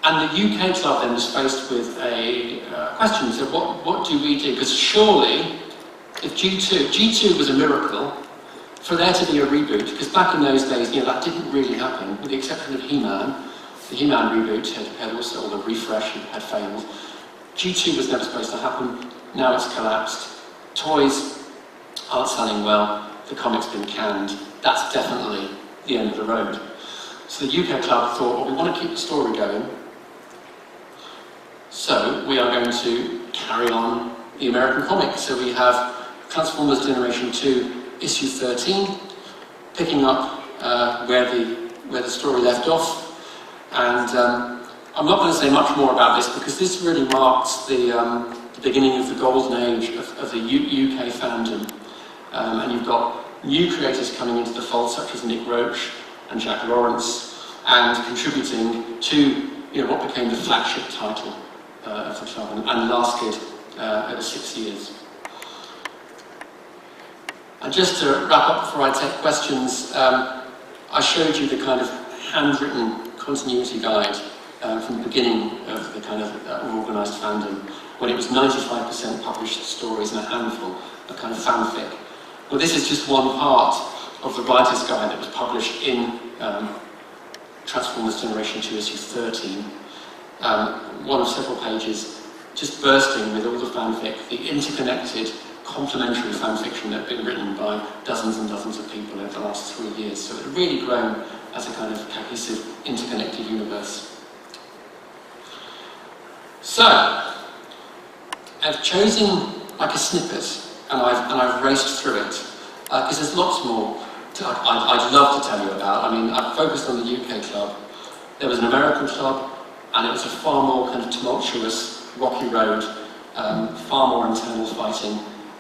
And the UK club then was faced with a question. So what do we do? Because surely, if G2 was a miracle, for there to be a reboot, because back in those days, that didn't really happen, with the exception of He-Man. The He-Man reboot had also, or the refresh had failed. G2 was never supposed to happen. Now it's collapsed. Toys aren't selling well. The comic's been canned. That's definitely the end of the road. So the UK club thought, well, we want to keep the story going. So we are going to carry on the American comic. So we have Transformers Generation 2, issue 13, picking up where the story left off. And I'm not going to say much more about this because this really marks the beginning of the golden age of the UK fandom. And you've got new creators coming into the fold, such as Nick Roach and Jack Lawrence, and contributing to what became the flagship title of the club, and lasted over 6 years. And just to wrap up before I take questions, I showed you the kind of handwritten continuity guide from the beginning of the kind of organised fandom, when it was 95% published stories and a handful of kind of fanfic. Well, this is just one part of the writer's guide that was published in Transformers Generation 2 issue 13. One of several pages, just bursting with all the fanfic, the interconnected, complementary fanfiction that had been written by dozens and dozens of people over the last 3 years. So it had really grown as a kind of cohesive, interconnected universe. So, I've chosen like a snippet, and I've raced through it, because there's lots more I'd love to tell you about. I mean, I've focused on the UK club. There was an American club, and it was a far more kind of tumultuous, rocky road, far more internal fighting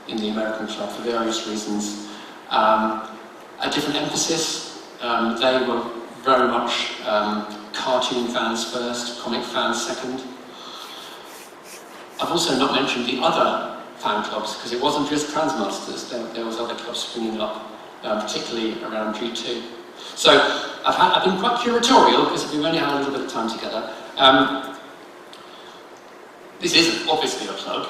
in the American club for various reasons. A different emphasis. They were very much cartoon fans first, comic fans second. I've also not mentioned the other fan clubs, because it wasn't just Transmasters, there was other clubs springing up, particularly around G2. So I've been quite curatorial, because we've only had a little bit of time together. This isn't obviously a plug.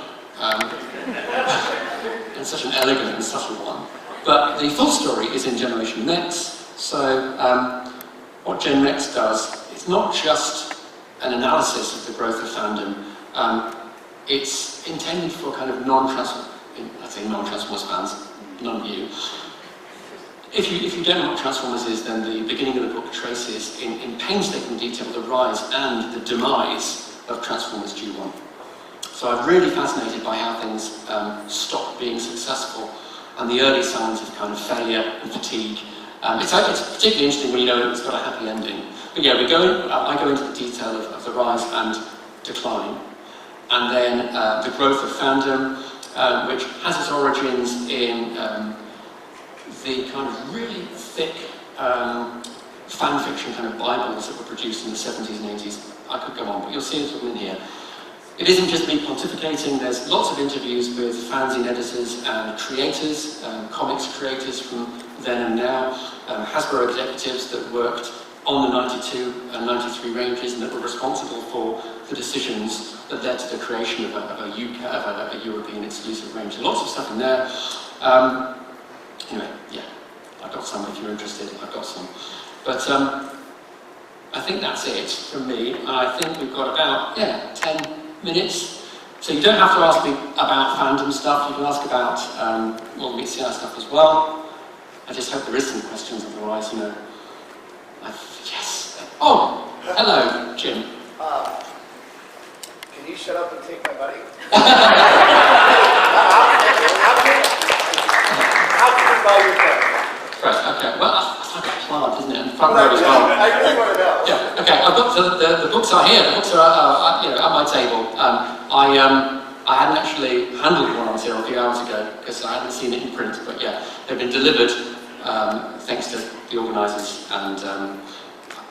It's such an elegant and subtle one. But the full story is in Generation Mechs. So what Gen Mechs does, it's not just an analysis of the growth of fandom. It's intended for kind of non-Transformers fans, none of you. If you don't know what Transformers is, then the beginning of the book traces in painstaking detail the rise and the demise of Transformers G1. So I'm really fascinated by how things stopped being successful and the early signs of kind of failure and fatigue. It's particularly interesting when you know it's got a happy ending. But yeah, I go into the detail of the rise and decline. And then the growth of fandom, which has its origins in the kind of really thick fan fiction kind of Bibles that were produced in the 70s and 80s. I could go on, but you'll see it all in here. It isn't just me pontificating, there's lots of interviews with fanzine editors and creators, comics creators from then and now, Hasbro executives that worked on the 92 and 93 ranges and that were responsible for the decisions that led to the creation of a European exclusive range. So lots of stuff in there. Anyway, yeah, I've got some if you're interested, I've got some. But I think that's it from me. I think we've got about, 10 minutes. So you don't have to ask me about fandom stuff, you can ask about all the MCI stuff as well. I just hope there is some questions, otherwise, you know. Yes. Oh, hello, Jim. Can you shut up and take my money? How can you buy your phone? Right, okay. Well, that's like a plant, isn't it? And front row as well. I really want to know. Yeah, okay. I've got the books are here. The books are you know, at my table. I hadn't actually handled one until a few hours ago because I hadn't seen it in print, but yeah, they've been delivered thanks to the organisers, and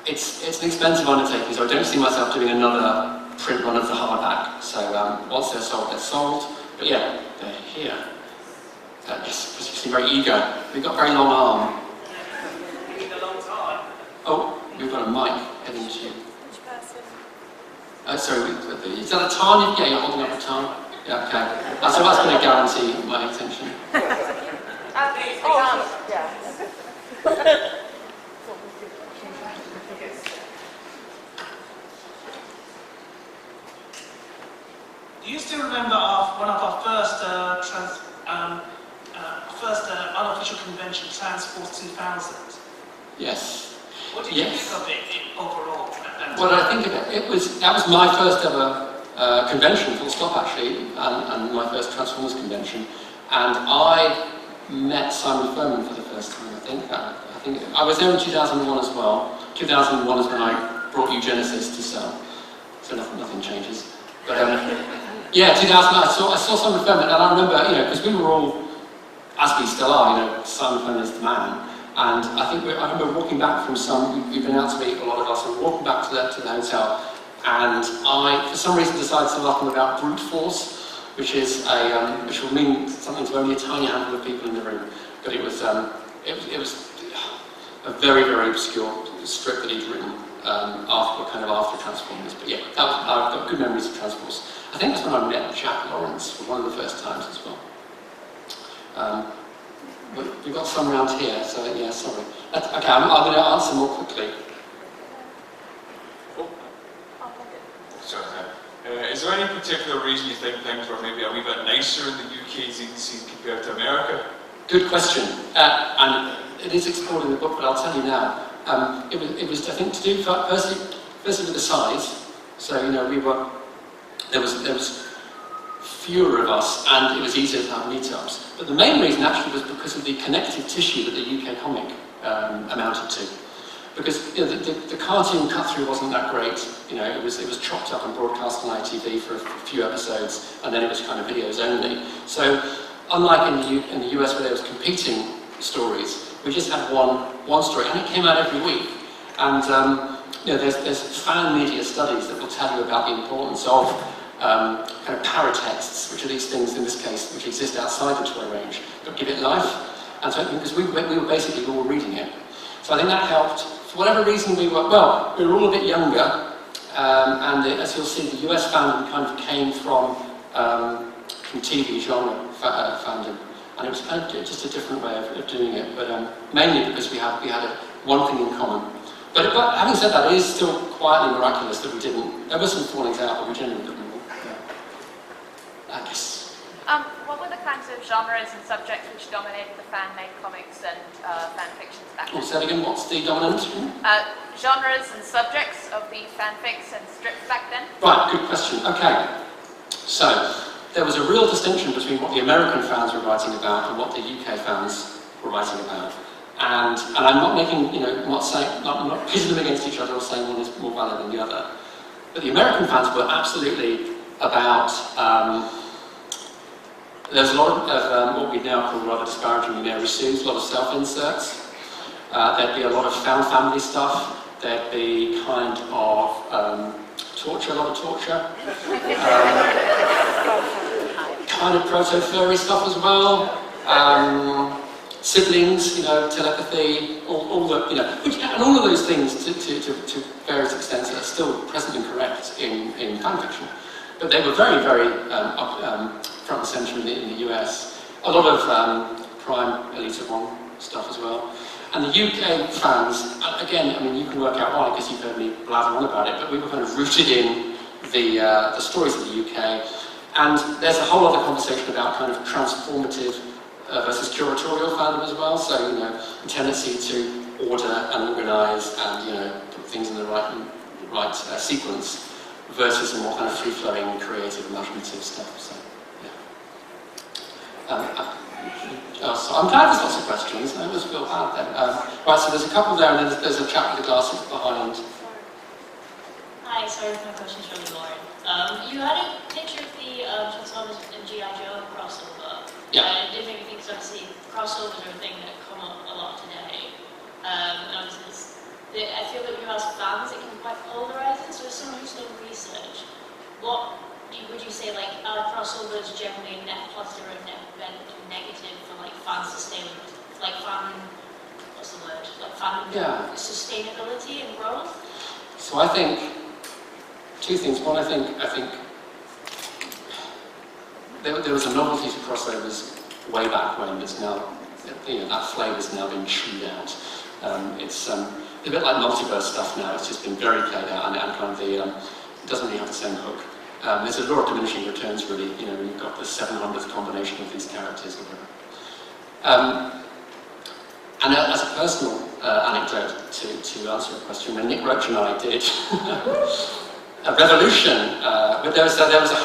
it's an expensive undertaking, so I don't see myself doing another print run of the hardback. So once they're sold, they're sold. But yeah, they're here. Yes, because you seem very eager. We've got a very long arm. You need a long time. Oh, we've got a mic heading to you. Which person? Sorry, is that a tarn? Yeah, you're holding up a tarn. Yeah, okay. So that's going to guarantee my attention. Do you still remember one of our first unofficial convention, Transforce 2000? Yes. What did you think of it overall? What I think of it, that was my first ever convention, full stop actually, and my first Transformers convention. And I met Simon Furman for the first time, I think. I was there in 2001 as well. 2001 is when I brought you Genesis to sell, so nothing changes. But yeah, 2000, I saw Simon Furman, and I remember, you know, because we were all, as we still are, you know, Simon Furman is the man. And I remember walking back from we've been out to meet a lot of us, and walking back to the hotel, and I, for some reason, decided to ask them about brute force, which will mean something to only a tiny handful of people in the room. But it was a very, very obscure strip that he'd written after Transformers. But yeah, I've got good memories of Transformers. I think that's when I met Jack Lawrence for one of the first times as well. We've got some around here, so yeah, sorry. Okay, I'm going to answer more quickly. Sorry. Is there any particular reason you think things were maybe a wee bit nicer in the UK zine scene compared to America? Good question, and it is explored in the book, but I'll tell you now. It was I think, to do firstly with the size. So you know, there was fewer of us, and it was easier to have meetups. But the main reason actually was because of the connective tissue that the UK comic amounted to. Because you know, the cartoon cut-through wasn't that great. You know, it was chopped up and broadcast on ITV for a few episodes, and then it was kind of videos only. So, unlike in the US where there was competing stories, we just had one story, and it came out every week. And you know, there's fan media studies that will tell you about the importance of kind of paratexts, which are these things in this case which exist outside the toy range, but give it life. And so, because we were basically all reading it. So I think that helped. For whatever reason, we were all a bit younger, and as you'll see, the US fandom kind of came from TV genre fandom, and it was kind of just a different way of doing it, but mainly because we had one thing in common. But having said that, it is still quietly miraculous that we didn't. There were some fallings out, but we generally didn't. I guess. What were the kinds of genres and subjects which dominated the fan-made comics and fan fictions back then? Say that again, what's the dominant? Genres and subjects of the fanfics and strips back then? Right, good question. Okay. So, there was a real distinction between what the American fans were writing about and what the UK fans were writing about. And I'm not making, you know, I'm not pitting them against each other or saying one is more valid than the other. But the American fans were absolutely about There's a lot of what we now call rather disparagingly Mary Sue's, a lot of self-inserts. There'd be a lot of found family stuff. There'd be kind of torture, a lot of torture. Kind of proto-furry stuff as well. Siblings, telepathy, all the, and all of those things to various extents are still present and correct in fan fiction. But they were very, very front and centre in the US. A lot of Prime Elite One stuff as well. And the UK fans, again, I mean, you can work out why, because you've heard me blather on about it, but we were kind of rooted in the stories of the UK. And there's a whole other conversation about kind of transformative versus curatorial fandom as well. So, the tendency to order and organise and, put things in the right sequence versus a more kind of free-flowing, creative, imaginative stuff. So, yeah. So I'm glad there's lots of questions. I always feel bad then. Right, so there's a couple there, and then there's a chap with the glasses behind. Hi, sorry if my question's really boring. You had a picture of the Transformers and G.I. Joe crossover. Yeah. It did make me think, because obviously crossovers are a thing that come up a lot today. And obviously, I feel that as fans, it can be quite polarising. So as someone who's done research, would you say, like, are crossovers generally a net positive or a net negative for, like, fan sustainability? Like, what's the word? Like, fan sustainability and growth? So I think two things. One, I think there was a novelty to crossovers way back when. It's now, that flavour's now been chewed out. It's a bit like multiverse stuff now. It's just been very played out, and kind of it doesn't really have the same hook. There's a law of diminishing returns, really. When you've got the 700th combination of these characters or whatever. And as a personal anecdote to answer your question, when Nick Roach and I did a Revolution, there was a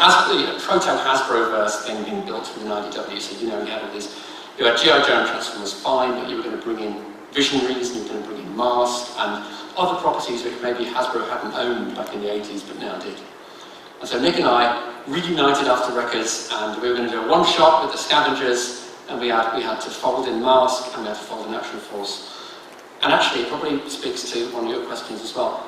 proto-Hasbro-verse thing being built within IDW, so we had all these, you had G.I. Joe and Transformers fine, but you were going to bring in Visionaries, and you were going to bring in Mask, and other properties which maybe Hasbro hadn't owned back in the 80s, but now did. And so Nick and I reunited after Records, and we were going to do a one-shot with the Scavengers, and we had to fold in Mask, and we had to fold in Action Force. And actually, it probably speaks to one of your questions as well.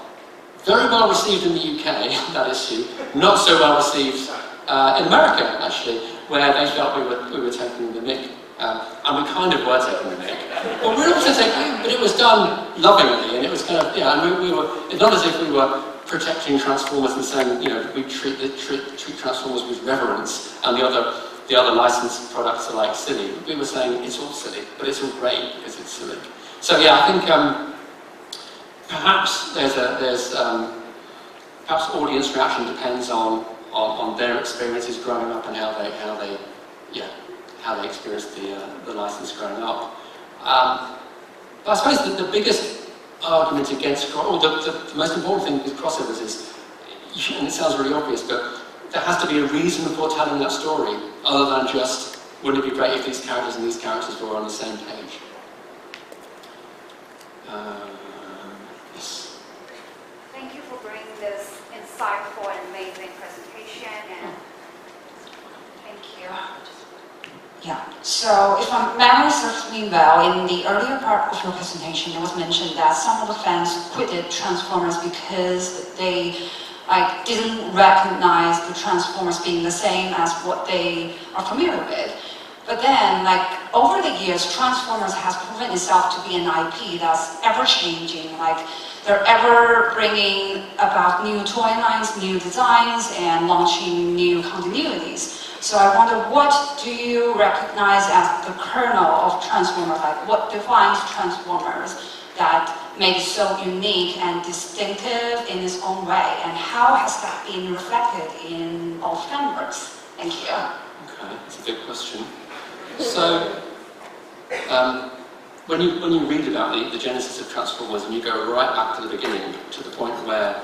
Very well received in the UK, that issue. Not so well received in America, actually, where they felt we were taking the mick. And we kind of were taking the mick. But we were also taking, but it was done lovingly, and it was kind of, and we were, it's not as if we were protecting Transformers and saying, we treat Transformers with reverence, and the other licensed products are like silly. We were saying it's all silly, but it's all great because it's silly. So yeah, I think perhaps perhaps audience reaction depends on their experiences growing up and how they experience the license growing up. But I suppose the biggest argument against, or the most important thing with crossovers is, and it sounds really obvious, but there has to be a reason for telling that story, other than just, wouldn't it be great if these characters and these characters were on the same page? Yes. Thank you for bringing this insightful and amazing presentation, and thank you. Yeah, so if my memory serves me well, in the earlier part of your presentation, it was mentioned that some of the fans quitted Transformers because they didn't recognize the Transformers being the same as what they are familiar with. But then, over the years, Transformers has proven itself to be an IP that's ever-changing. They're ever bringing about new toy lines, new designs, and launching new continuities. So I wonder, what do you recognize as the kernel of Transformers? What defines Transformers that makes it so unique and distinctive in its own way? And how has that been reflected in all fanworks? Thank you. Okay, that's a big question. So, when you read about the genesis of Transformers, and you go right back to the beginning, to the point where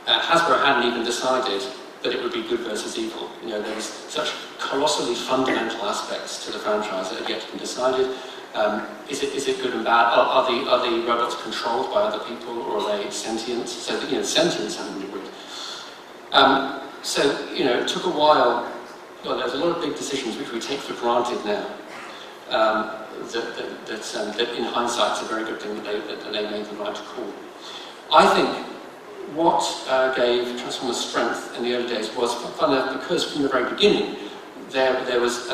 Hasbro hadn't even decided that it would be good versus evil. There was such colossally fundamental aspects to the franchise that had yet to be decided. Is it good and bad? Are the robots controlled by other people, or are they sentient? So sentience hadn't been agreed. So it took a while. Well, there's a lot lot of big decisions which we take for granted now. That in hindsight it's a very good thing that they made the right call. I think what gave Transformers strength in the early days was, fun enough, because from the very beginning there was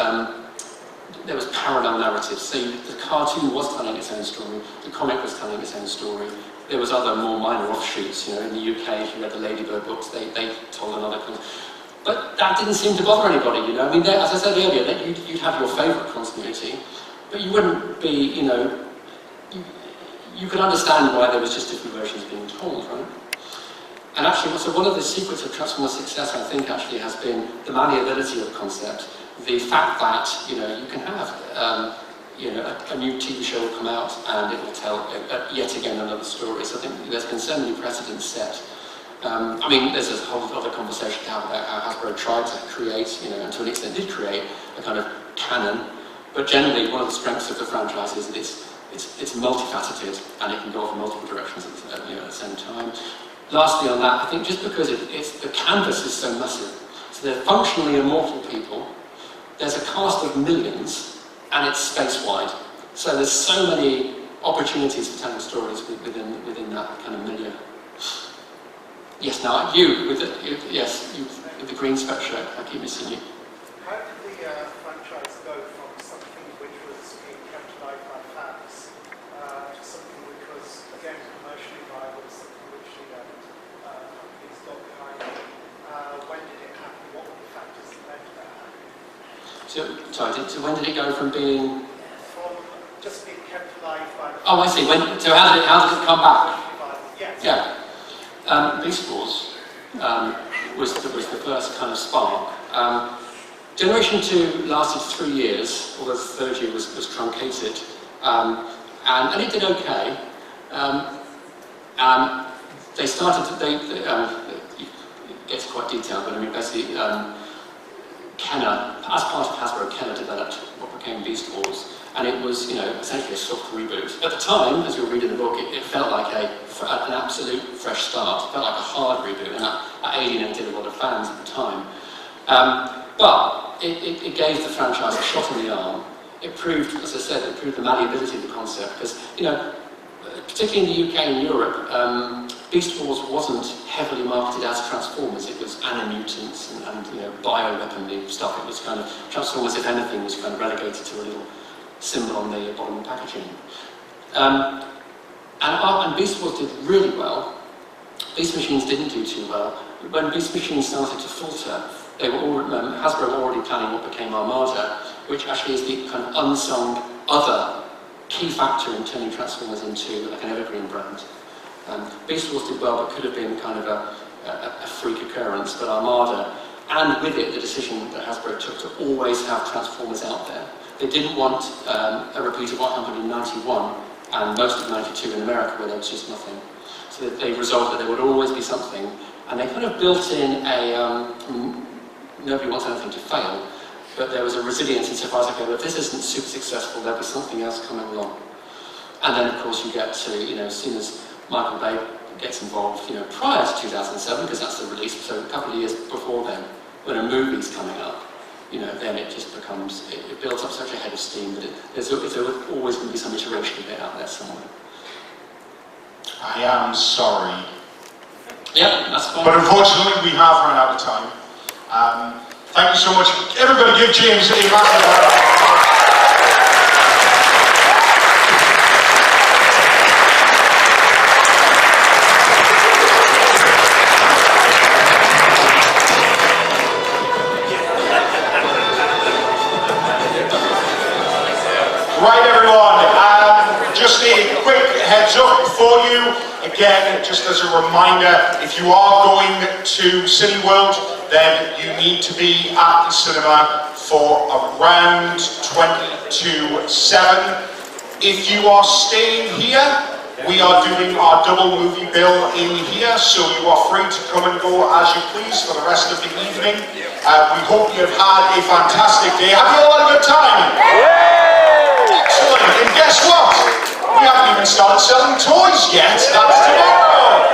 parallel narratives. So the cartoon was telling its own story, the comic was telling its own story. There was other more minor offshoots. You know, in the UK, if you read the Ladybird books, they told another. But that didn't seem to bother anybody. You know, I mean, as I said earlier, that you'd have your favourite continuity, but you wouldn't be, you know, you could understand why there was just different versions being told, right? And actually, so one of the secrets of Transformers' success, I think, actually has been the malleability of the concept. The fact that, you know, you can have, you know, a new TV show will come out and it will tell yet again another story. So I think there's been so many precedents set. I mean, there's a whole other conversation to have about how Hasbro tried to create, you know, and to an extent did create a kind of canon. But generally, one of the strengths of the franchise is that it's multifaceted and it can go off in multiple directions at the same time. Lastly on that, I think just because the canvas is so massive, so they're functionally immortal people, there's a cast of millions, and it's space-wide. So there's so many opportunities for telling stories within that kind of milieu. Yes, now you with the green sweatshirt, I keep missing you. How did the franchise go from something which was being kept alive by fans to something which was, again, commercially viable, something which companies got behind? When did it happen? What were the factors that led to that happening? So when did it go from being? From just being kept alive by the fans. Oh, I see. So how did it come back? Yes. Yeah. Beast Wars was the first kind of spark. Generation 2 lasted 3 years, although the third year was truncated, and it did okay. They started, it gets quite detailed, but I mean basically Kenner, as part of Hasbro, Kenner developed what became Beast Wars, and it was, you know, essentially a soft reboot. At the time, as you'll read in the book, it felt like an absolute fresh start. It felt like a hard reboot, and that alienated a lot of fans at the time. But it gave the franchise a shot in the arm. It proved, as I said, it proved the malleability of the concept, because, you know, particularly in the UK and Europe, Beast Wars wasn't heavily marketed as Transformers. It was Animutants and you know, bioweaponry stuff. It was kind of, Transformers, if anything, was kind of relegated to a little symbol on the bottom of the packaging. And Beast Wars did really well. Beast Machines didn't do too well. When Beast Machines started to falter, they were Hasbro were already planning what became Armada, which actually is the kind of unsung other key factor in turning Transformers into like an evergreen brand. Beast Wars did well, but could have been kind of a freak occurrence, but Armada, and with it the decision that Hasbro took to always have Transformers out there. They didn't want a repeat of what happened in 91 and most of 92 in America, where there was just nothing. So they resolved that there would always be something, and they kind of built in a, nobody wants anything to fail, but there was a resilience insofar as, okay, well, if this isn't super successful, there'll be something else coming along. And then, of course, you get to, you know, as soon as Michael Bay gets involved, you know, prior to 2007, because that's the release, so a couple of years before then, when a movie's coming up, you know, then it just becomes, it builds up such a head of steam that there's always going to be some iteration of it out there somewhere. I am sorry. Yeah, that's fine. But unfortunately, we have run out of time. Thank you so much. Everybody give James a massive round of applause. Right, everyone, just a quick heads up for you. Again, just as a reminder, if you are going to Cineworld, then you need to be at the cinema for around 20 to 7. If you are staying here, we are doing our double movie bill in here, so you are free to come and go as you please for the rest of the evening. We hope you've had a fantastic day. Have you all had a good time? Excellent. And guess what? We haven't even started selling toys yet. That's tomorrow.